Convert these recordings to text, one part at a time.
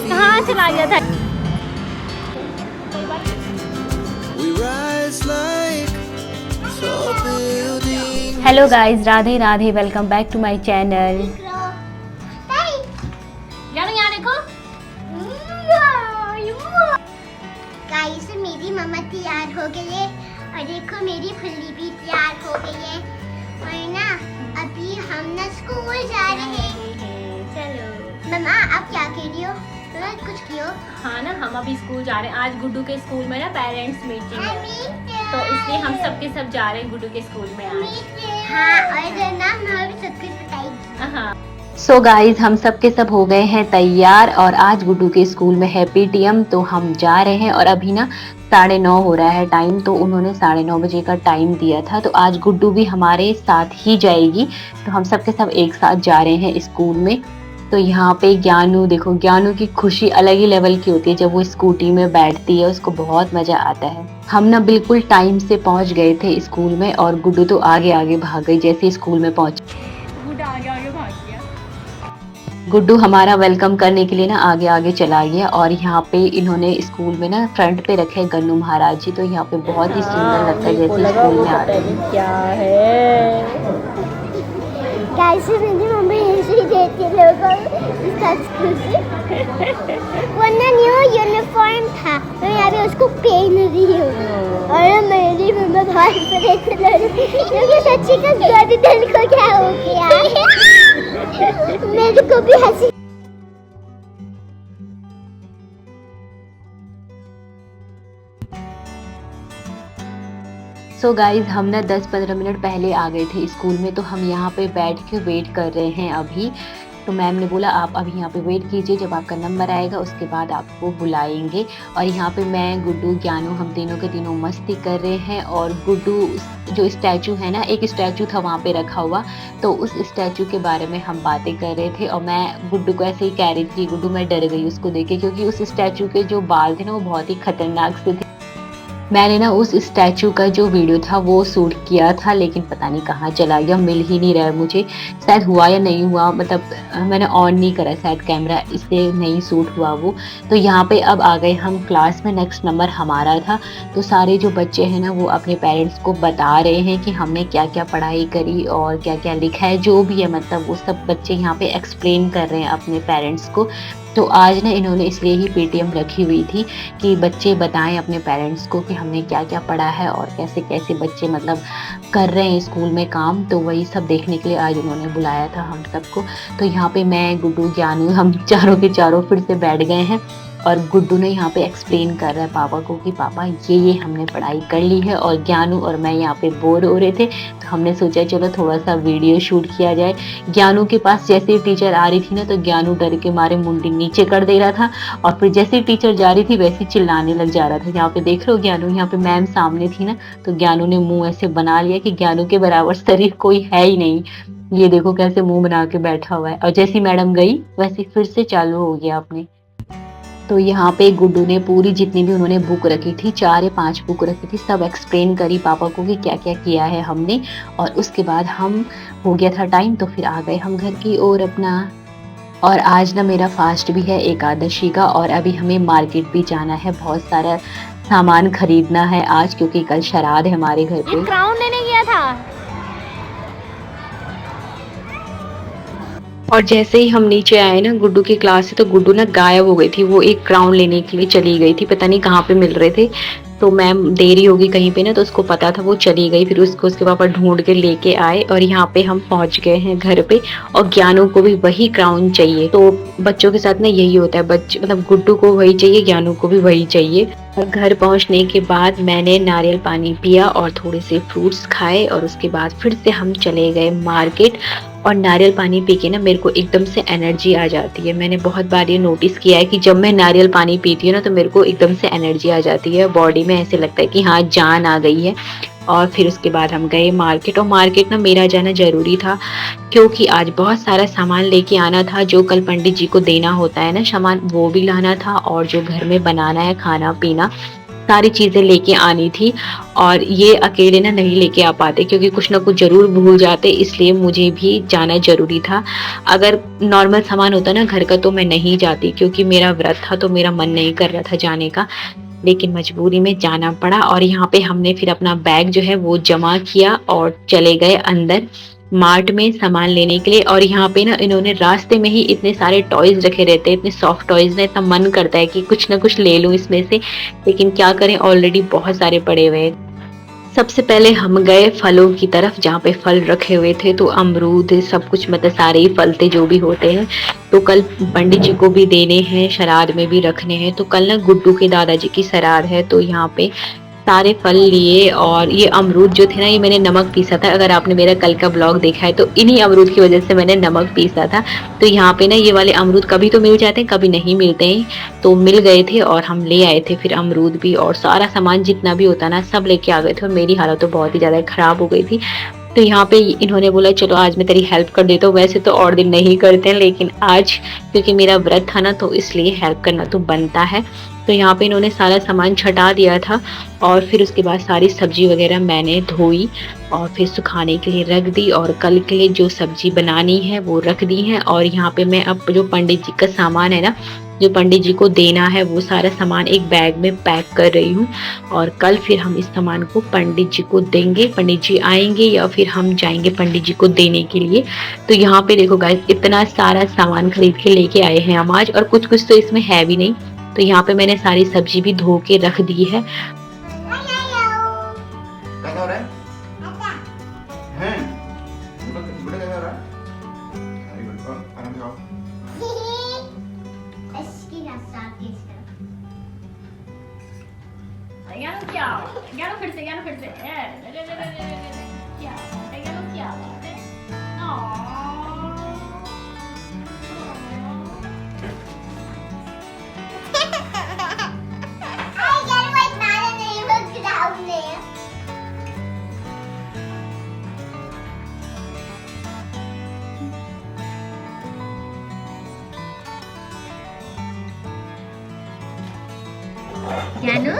कहाँ चला गया था? Hello guys, Radhe Radhe, welcome back to my channel. Guys मेरी मम्मा तैयार हो गई है और देखो मेरी फुल्ली भी तैयार हो गई है और ना अभी हम ना स्कूल जा रहे हैं। चलो मम्मा आप क्या कह रही हो? कुछ कियो? हाँ ना, हम अभी स्कूल जा रहे हैं। आज गुड्डू के स्कूल में ना पेरेंट्स मीटिंग है, तो इसलिए हम सब के सब जा रहे हैं गुड्डू के स्कूल में आज। हाँ, और ना मैं भी सब कुछ बताएगी। हाँ। सो गाइज, हम सब के सब हो गए हैं तैयार और आज गुड्डू के स्कूल में है पीटीएम, तो हम जा रहे हैं। और अभी ना 9:30 हो रहा है टाइम, तो उन्होंने 9:30 बजे का टाइम दिया था, तो आज गुड्डू भी हमारे साथ ही जाएगी। तो हम सब के सब एक साथ जा रहे हैं स्कूल में। तो यहाँ पे ज्ञानू, देखो ज्ञानू की खुशी अलग ही लेवल की होती है जब वो स्कूटी में बैठती है, उसको बहुत मजा आता है। हम ना बिल्कुल टाइम से पहुँच गए थे स्कूल में और गुड्डू तो आगे आगे भाग गई जैसे स्कूल में पहुँच। गुड्डू आगे आगे भाग गया। गुड्डू हमारा वेलकम करने के लिए ना आगे आगे चला गया। और यहाँ पे इन्होंने स्कूल में ना फ्रंट पे रखे गन्नू महाराज जी, तो यहाँ पे बहुत ही सुंदर लगता है जैसे स्कूल में आ रहे हैं। क्या है गाइस मेरी मम्मी ऐसे ही देती है लोगों को वरना न्यू यूनिफॉर्म था तो यहाँ पे उसको पहन रही हूँ और मेरी मम्मा बाहर क्योंकि सच्ची का गर्दन को क्या हो गया मेरे को भी हंसी। सो गाइज, हम ना 10-15 मिनट पहले आ गए थे स्कूल में, तो हम यहाँ पे बैठ के वेट कर रहे हैं अभी। तो मैम ने बोला आप अभी यहाँ पे वेट कीजिए, जब आपका नंबर आएगा उसके बाद आपको बुलाएंगे। और यहाँ पे मैं, गुड्डू, ज्ञानू, हम तीनों के तीनों मस्ती कर रहे हैं। और गुड्डू जो स्टैचू है ना, एक स्टैचू था वहाँ पे रखा हुआ, तो उस स्टैचू के बारे में हम बातें कर रहे थे। और मैं गुड्डू को ऐसे ही कह रही थी, गुड्डू मैं डर गई उसको देखे, क्योंकि उस स्टैचू के जो बाल थे ना वो बहुत ही खतरनाक से थे। मैंने ना उस स्टैचू का जो वीडियो था वो शूट किया था, लेकिन पता नहीं कहाँ चला गया, मिल ही नहीं रहा है मुझे। शायद हुआ या नहीं हुआ, मतलब मैंने ऑन नहीं करा शायद कैमरा, इसलिए नहीं शूट हुआ वो। तो यहाँ पे अब आ गए हम क्लास में, नेक्स्ट नंबर हमारा था। तो सारे जो बच्चे हैं ना वो अपने पेरेंट्स को बता रहे हैं कि हमने क्या क्या पढ़ाई करी और क्या क्या लिखा है, जो भी है, मतलब वो सब बच्चे यहाँ पे एक्सप्लेन कर रहे हैं अपने पेरेंट्स को। तो आज ना इन्होंने इसलिए ही पीटीएम रखी हुई थी कि बच्चे बताएं अपने पेरेंट्स को कि हमने क्या क्या पढ़ा है और कैसे कैसे बच्चे मतलब कर रहे हैं स्कूल में काम। तो वही सब देखने के लिए आज उन्होंने बुलाया था हम सबको। तो यहाँ पे मैं, गुड्डू, ज्ञानू, हम चारों के चारों फिर से बैठ गए हैं और गुड्डू ने यहाँ पे एक्सप्लेन कर रहा है पापा को कि पापा ये हमने पढ़ाई कर ली है। और ज्ञानू और मैं यहाँ पे बोर हो रहे थे, तो हमने सोचा चलो थोड़ा सा वीडियो शूट किया जाए। ज्ञानू के पास जैसे ही टीचर आ रही थी ना, तो ज्ञानू डर के मारे मुंडी नीचे कर दे रहा था, और फिर जैसे ही टीचर जा रही थी वैसे ही चिल्लाने लग जा रहा था। यहाँ पे देख रहे हो ज्ञानू, यहाँ पे मैम सामने थी ना, तो ज्ञानू ने मुँह ऐसे बना लिया कि ज्ञानू के बराबर शरीर कोई है ही नहीं। ये देखो कैसे मुँह बना के बैठा हुआ है। और जैसी मैडम गई वैसे फिर से चालू हो गया अपने। तो यहाँ पे गुड्डू ने पूरी जितनी भी उन्होंने बुक रखी थी, 4 या 5 बुक रखी थी, सब एक्सप्लेन करी पापा को कि क्या क्या किया है हमने। और उसके बाद हम, हो गया था टाइम, तो फिर आ गए हम घर की ओर अपना। और आज ना मेरा फास्ट भी है एकादशी का, और अभी हमें मार्केट भी जाना है, बहुत सारा सामान खरीदना है आज, क्योंकि कल श्राद्ध है हमारे घर पे। क्राउन लेने गया था। और जैसे ही हम नीचे आए ना गुड्डू की क्लास से, तो गुड्डू ना गायब हो गई थी। वो एक क्राउन लेने के लिए चली गई थी, पता नहीं कहाँ पे मिल रहे थे। तो मैम देरी होगी कहीं पे ना, तो उसको पता था, वो चली गई। फिर उसको उसके पापा ढूंढ के लेके आए और यहाँ पे हम पहुंच गए हैं घर पे। और ज्ञानू को भी वही क्राउन चाहिए। तो बच्चों के साथ ना यही होता है, बच्चे मतलब गुड्डू को वही चाहिए, ज्ञानू को भी वही चाहिए। और घर पहुंचने के बाद मैंने नारियल पानी पिया और थोड़े से फ्रूट्स खाए, और उसके बाद फिर से हम चले गए मार्केट। और नारियल पानी पी के ना मेरे को एकदम से एनर्जी आ जाती है। मैंने बहुत बार ये नोटिस किया है कि जब मैं नारियल पानी पीती हूँ ना, तो मेरे को एकदम से एनर्जी आ जाती है बॉडी में, ऐसे लगता है कि हाँ जान आ गई है। और फिर उसके बाद हम गए मार्केट। और मार्केट ना मेरा जाना जरूरी था, क्योंकि आज बहुत सारा सामान लेके आना था, जो कल पंडित जी को देना होता है ना सामान, वो भी लाना था, और जो घर में बनाना है खाना पीना सारी चीज़ें लेके आनी थी और ये अकेले ना नहीं लेके आ पाते क्योंकि कुछ ना कुछ ज़रूर भूल जाते, इसलिए मुझे भी जाना ज़रूरी था। अगर नॉर्मल सामान होता ना घर का तो मैं नहीं जाती क्योंकि मेरा व्रत था, तो मेरा मन नहीं कर रहा था जाने का। लेकिन मजबूरी में जाना पड़ा और यहाँ पे हमने फिर अपना बैग जो है वो जमा किया और चले गए अंदर मार्ट में सामान लेने के लिए। और यहाँ पे ना इन्होंने रास्ते में ही इतने सारे टॉयज रखे रहते हैं, इतने सॉफ्ट टॉयज ना, इतना मन करता है कि कुछ ना कुछ ले लूं इसमें से, लेकिन क्या करें, ऑलरेडी बहुत सारे पड़े हुए हैं। सबसे पहले हम गए फलों की तरफ जहाँ पे फल रखे हुए थे, तो अमरूद सब कुछ, मतलब सारे ही फल थे जो भी होते हैं। तो कल पंडित जी को भी देने हैं, श्राद्ध में भी रखने हैं। तो कल ना गुड्डू के दादाजी की श्राद्ध है, तो यहाँ पे सारे फल लिए। और ये अमरूद जो थे ना, ये मैंने नमक पीसा था। अगर आपने मेरा कल का ब्लॉग देखा है तो इन्हीं अमरूद की वजह से मैंने नमक पीसा था। तो यहाँ पे ना ये वाले अमरूद कभी तो मिल जाते हैं, कभी नहीं मिलते हैं, तो मिल गए थे और हम ले आए थे फिर अमरूद भी, और सारा सामान जितना भी होता ना सब लेके आ गए थे। और मेरी हालत तो बहुत ही ज़्यादा ख़राब हो गई थी। तो यहाँ पे इन्होंने बोला चलो आज मैं तेरी हेल्प कर देता हूँ। वैसे तो और दिन नहीं करते हैं, लेकिन आज क्योंकि मेरा व्रत था ना, तो इसलिए हेल्प करना तो बनता है। तो यहाँ पे इन्होंने सारा सामान छटा दिया था और फिर उसके बाद सारी सब्जी वगैरह मैंने धोई और फिर सुखाने के लिए रख दी, और कल के लिए जो सब्जी बनानी है वो रख दी है। और यहाँ पे मैं अब जो पंडित जी का सामान है ना, जो पंडित जी को देना है, वो सारा सामान एक बैग में पैक कर रही हूँ। और कल फिर हम इस सामान को पंडित जी को देंगे। पंडित जी आएंगे या फिर हम जाएंगे पंडित जी को देने के लिए। तो यहाँ पे देखो गाइस, इतना सारा सामान खरीद के लेके आए हैं हम आज, और कुछ कुछ तो इसमें है भी नहीं। तो यहाँ पे मैंने सारी सब्जी भी धो के रख दी है। फिर से क्या बात है। ज्ञानू,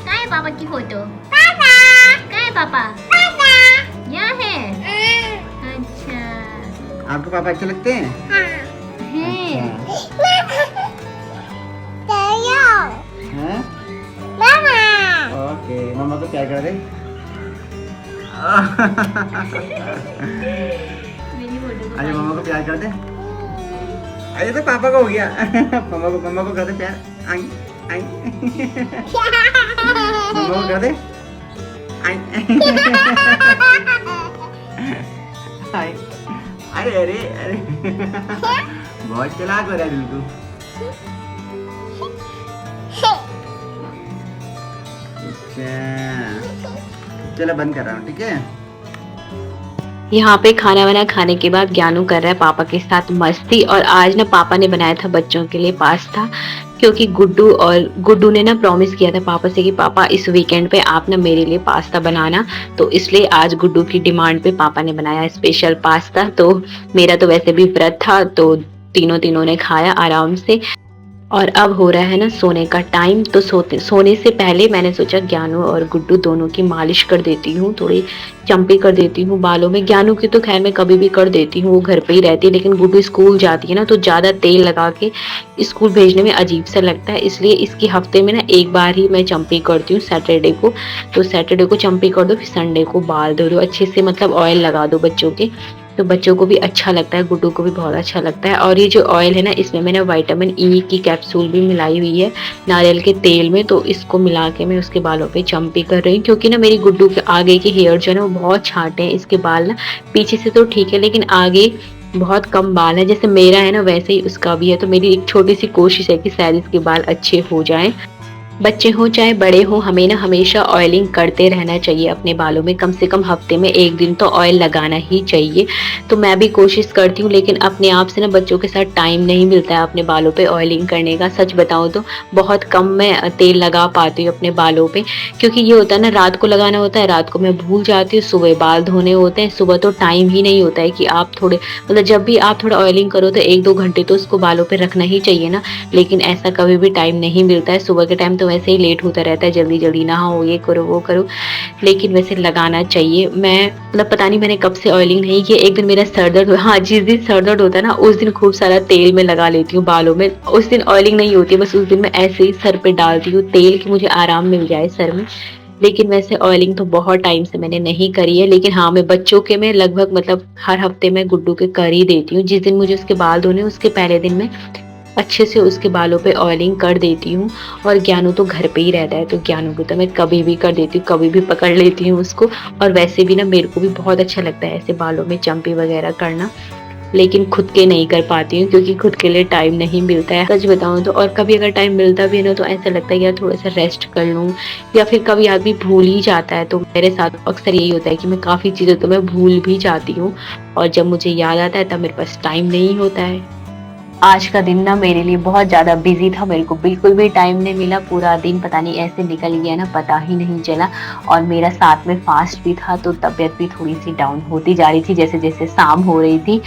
कहाँ है पापा की फोटो? पापा कहाँ है पापा? पापा यहाँ है। अच्छा, आपको पापा अच्छे लगते हैं? हैं। हैं? ओके, मम्मा को प्यार कर दे। मेरी फोटो को अरे मम्मा को प्यार कर दे। अरे तो पापा को हो गया। मम्मा को कर दे प्यार। आई आई। मम्मा को कर दे। आई। आई। अरे अरे अरे, बहुत चालाक हो रहा है बिल्कुल। चलो बंद कर रहा हूँ, ठीक है। यहाँ पे खाना वाना खाने के बाद ज्ञानू कर रहा है पापा के साथ मस्ती। और आज ना पापा ने बनाया था बच्चों के लिए पास्ता, क्योंकि गुड्डू ने ना प्रॉमिस किया था पापा से कि पापा इस वीकेंड पे आप ना मेरे लिए पास्ता बनाना। तो इसलिए आज गुड्डू की डिमांड पे पापा ने बनाया स्पेशल पास्ता। तो मेरा तो वैसे भी व्रत था, तो तीनों ने खाया आराम से। और अब हो रहा है ना सोने का टाइम। तो सोने से पहले मैंने सोचा ज्ञानू और गुड्डू दोनों की मालिश कर देती हूँ, थोड़ी चंपी कर देती हूँ बालों में। ज्ञानू की तो खैर मैं कभी भी कर देती हूँ, वो घर पे ही रहती है, लेकिन गुड्डू स्कूल जाती है ना, तो ज़्यादा तेल लगा के स्कूल भेजने में अजीब सा लगता है। इसलिए इसकी हफ्ते में ना एक बार ही मैं चंपी करती हूँ, सैटरडे को। तो सैटरडे को चंपी कर दो, फिर संडे को बाल धो दो अच्छे से, मतलब ऑयल लगा दो बच्चों के, तो बच्चों को भी अच्छा लगता है, गुड्डू को भी बहुत अच्छा लगता है। और ये जो ऑयल है ना, इसमें मैंने विटामिन ई की कैप्सूल भी मिलाई हुई है नारियल के तेल में। तो इसको मिला के मैं उसके बालों पे चंपी कर रही हूँ, क्योंकि ना मेरी गुड्डू के आगे के हेयर जो है ना वो बहुत छाटे हैं। इसके बाल ना पीछे से तो ठीक है, लेकिन आगे बहुत कम बाल है। जैसे मेरा है ना वैसे ही उसका भी है। तो मेरी एक छोटी सी कोशिश है कि शायद इसके बाल अच्छे हो जाएं। बच्चे हों चाहे बड़े हों, हमें ना हमेशा ऑयलिंग करते रहना चाहिए अपने बालों में। कम से कम हफ्ते में एक दिन तो ऑयल लगाना ही चाहिए। तो मैं भी कोशिश करती हूँ, लेकिन अपने आप से ना बच्चों के साथ टाइम नहीं मिलता है अपने बालों पे ऑयलिंग करने का। सच बताऊँ तो बहुत कम मैं तेल लगा पाती हूँ अपने बालों पे, क्योंकि ये होता है ना रात को लगाना होता है, रात को मैं भूल जाती हूँ, सुबह बाल धोने होते हैं, सुबह तो टाइम ही नहीं होता है कि आप थोड़े, मतलब जब भी आप थोड़ा ऑयलिंग करो तो 1-2 घंटे तो उसको बालों पर रखना ही चाहिए ना। लेकिन ऐसा कभी भी टाइम नहीं मिलता है। सुबह के टाइम तो तो वैसे ही लेट होता रहता है, जल्दी जल्दी नहाओ, ये करो वो करो, लेकिन वैसे लगाना चाहिए। मैं मतलब पता नहीं मैंने कब से ऑयलिंग नहीं किया। एक दिन मेरा सर दर्द हुआ, हाँ जिस दिन सर दर्द होता है ना उस दिन खूब सारा तेल मैं लगा लेती हूँ बालों में। उस दिन ऑयलिंग नहीं होती है, बस उस दिन मैं ऐसे ही सर पे डालती हूँ तेल कि मुझे आराम मिल जाए सर में। लेकिन वैसे ऑयलिंग तो बहुत टाइम से मैंने नहीं करी है। लेकिन हाँ, मैं बच्चों के में लगभग मतलब हर हफ्ते में गुड्डू के कर ही देती हूँ। जिस दिन मुझे उसके बाल धोने उसके पहले दिन में अच्छे से उसके बालों पे ऑयलिंग कर देती हूँ। और ज्ञानू तो घर पे ही रहता है, तो ज्ञानू को तो मैं कभी भी कर देती हूँ, कभी भी पकड़ लेती हूँ उसको। और वैसे भी ना मेरे को भी बहुत अच्छा लगता है ऐसे बालों में चम्पी वगैरह करना, लेकिन खुद के नहीं कर पाती हूँ क्योंकि खुद के लिए टाइम नहीं मिलता है, सच बताऊँ तो। और कभी अगर टाइम मिलता भी है ना तो ऐसा लगता है यार थोड़ा सा रेस्ट कर लूँ, या फिर कभी आदमी भूल ही जाता है। तो मेरे साथ अक्सर यही होता है कि मैं काफ़ी चीज़ें तो मैं भूल भी जाती हूँ, और जब मुझे याद आता है तब मेरे पास टाइम नहीं होता है। आज का दिन ना मेरे लिए बहुत ज़्यादा बिजी था, मेरे को बिल्कुल भी टाइम नहीं मिला। पूरा दिन पता नहीं ऐसे निकल गया ना, पता ही नहीं चला। और मेरा साथ में फास्ट भी था, तो तबीयत भी थोड़ी सी डाउन होती जा रही थी जैसे जैसे शाम हो रही थी।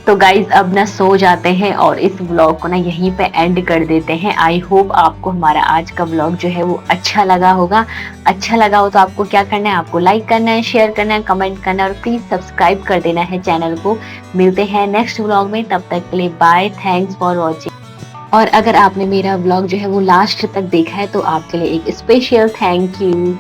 तो गाइज अब ना सो जाते हैं और इस व्लॉग को ना यहीं पे एंड कर देते हैं। आई होप आपको हमारा आज का व्लॉग जो है वो अच्छा लगा होगा। अच्छा लगा हो तो आपको क्या करना है, आपको लाइक करना है, शेयर करना है, कमेंट करना है और प्लीज सब्सक्राइब कर देना है चैनल को। मिलते हैं नेक्स्ट व्लॉग में, तब तक के लिए बाय, थैंक्स फॉर वॉचिंग। और अगर आपने मेरा व्लॉग जो है वो लास्ट तक देखा है तो आपके लिए एक स्पेशल थैंक यू।